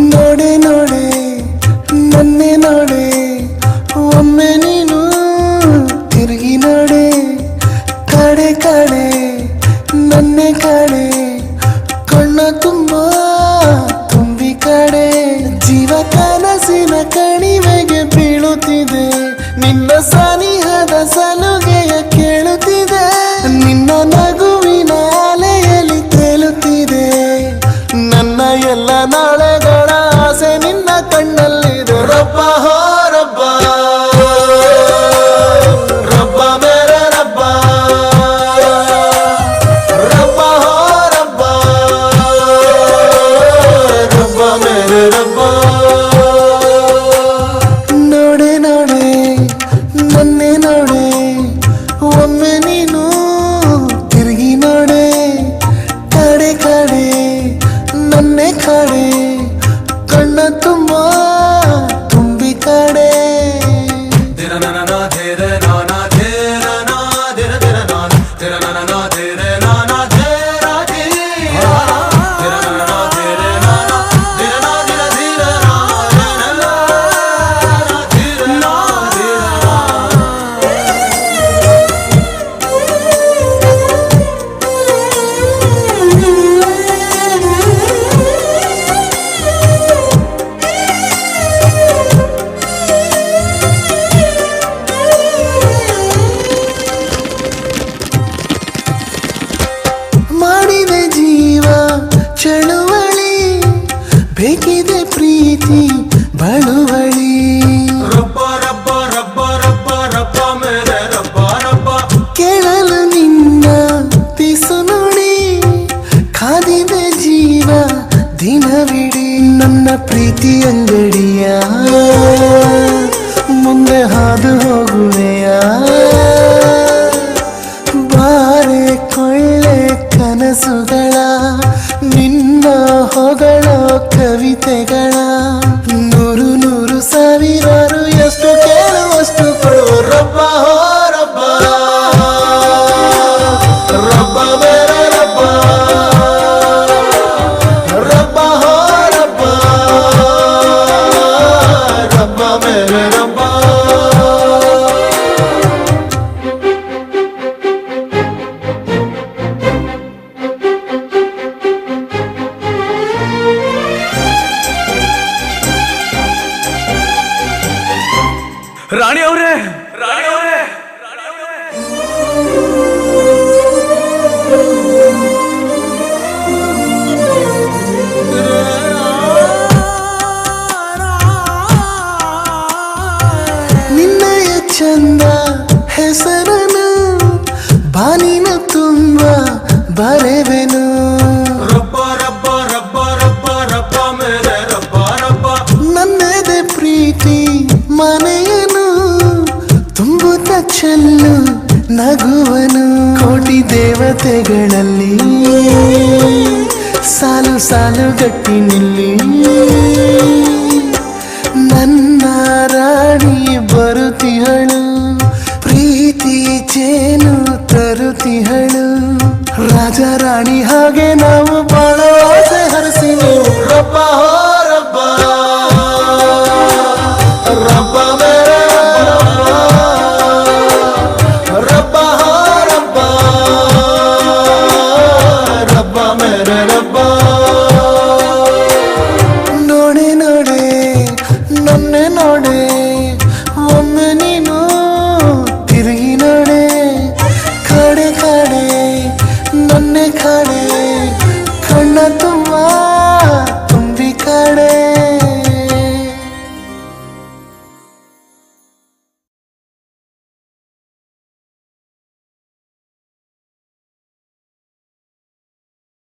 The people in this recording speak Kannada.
ನೋಡೆ ನೋಡೆ ನನ್ನೆ ನೋಡೆ ಒಮ್ಮೆ ನೀನು ತಿರುಗಿ ನೋಡೆ ಕಡೆ ಕಡೆ ನನ್ನೆ ಕಡೆ ಕಣ್ಣ ತುಂಬ ತುಂಬಿ ಕಡೆ ಜೀವ ಕನಸಿನ ಕಣಿವೆಗೆ ಬೀಳುತ್ತಿದೆ ನಿನ್ನ ಸನಿಹದ ಸಲುಗೆಯ ಕೇಳುತ್ತಿದೆ ನಿನ್ನ ನಗುವಿನ ಅಲೆಯಲ್ಲಿ ತೇಲುತ್ತಿದೆ ನನ್ನ ಎಲ್ಲ ನಾಳೆಗಳ ಆಸೆ ನಿನ್ನ ಕಣ್ಣಲ್ಲಿದೆ ರಬ್ಬ ಹೋ ರಬ್ಬ ರಬ್ಬ ಮೇರೆ ರಬ್ಬ ರಬ್ಬ ಹೋ ರಬ್ಬ ರಬ್ಬ ಮೇರೆ ರಬ್ಬ ನೋಡೆ ನೋಡೆ ನನ್ನೆ ನೋಡೆ ಒಮ್ಮೆ ನೀನು ತಿರುಗಿ ನೋಡೆ ಕಡೆ ಕಡೆ ನನ್ನೆ ಕಡೆ ಕಣ್ಣ ತುಂಬ ತುಂಬಿ ಕಡೆ ಮಾಡಿದೆ ಜೀವ ಚಳುವಳಿ ಬೇಕಿದೆ ಪ್ರೀತಿ ಬಳುವಳಿ ರಬ್ಬ ರಬ್ಬ ರಬ್ಬ ರಬ್ಬ ರಬ್ಬ ಮೇರೆ ರಬ್ಬ ರಬ್ಬ ಕೇಳಲು ನಿನ್ನ ಪಿಸು ನುಡಿ ಕಾದಿದೆ ಜೀವ ದಿನವಿಡೀ ನನ್ನ ಪ್ರೀತಿ ಅಂಗಡಿಯ ಮುಂದೆ ಹಾದು ಹೋಗುವೆಯ ಬಾರೆ ಕೊಳ್ಳೆ ಕನಸುಗಳ ನಿನ್ನ ಹೊಗಳೋ ಕವಿತೆಗಳ ನೂರು ನೂರು ಸಾವಿರಾರು ಎಷ್ಟು ಕೇಳುವಷ್ಟು ಕೊಡು ರಬ್ಬ ಹೋ ರಬ್ಬ ರಬ್ಬ ಮೇರೆ ರಬ್ಬ ರಬ್ಬ ಹೋ ರಬ್ಬ ರಬ್ಬ ಮೇರೆ ರಬ್ಬ ರಾಣಿ ಅವರೇ ನಿನ್ನಯ ಚಂದ ಹೆಸರನು ಬಾನಿನ ತುಂಬ ಬರೆವೆನು ರಬ್ಬ ರಬ್ಬ ರಬ್ಬ ರಬ್ಬ ರಬ್ಬ ಮೇರೆ ರಬ್ಬ ರಬ್ಬ ನನ್ನದೇ ಪ್ರೀತಿ ಮನೆಯನು ತುಂಬುತ್ತ ಚೆಲ್ಲು ನಗುವನು ಕೋಟಿ ದೇವತೆಗಳಲ್ಲಿ ಸಾಲು ಸಾಲು ಗಟ್ಟಿ ನಿಲ್ಲಿ ನನ್ನ ರಾಣಿ ಬರುತ್ತಿಹಳು ಪ್ರೀತಿ ಚೇನು ತರುತ್ತಿಹಳು ರಾಜ ರಾಣಿ ಹಾಗೆ ನಾವು ಬಾಳ ಆಸೆ ಹರಿಸಿ ರಬ್ಬ ಹೋ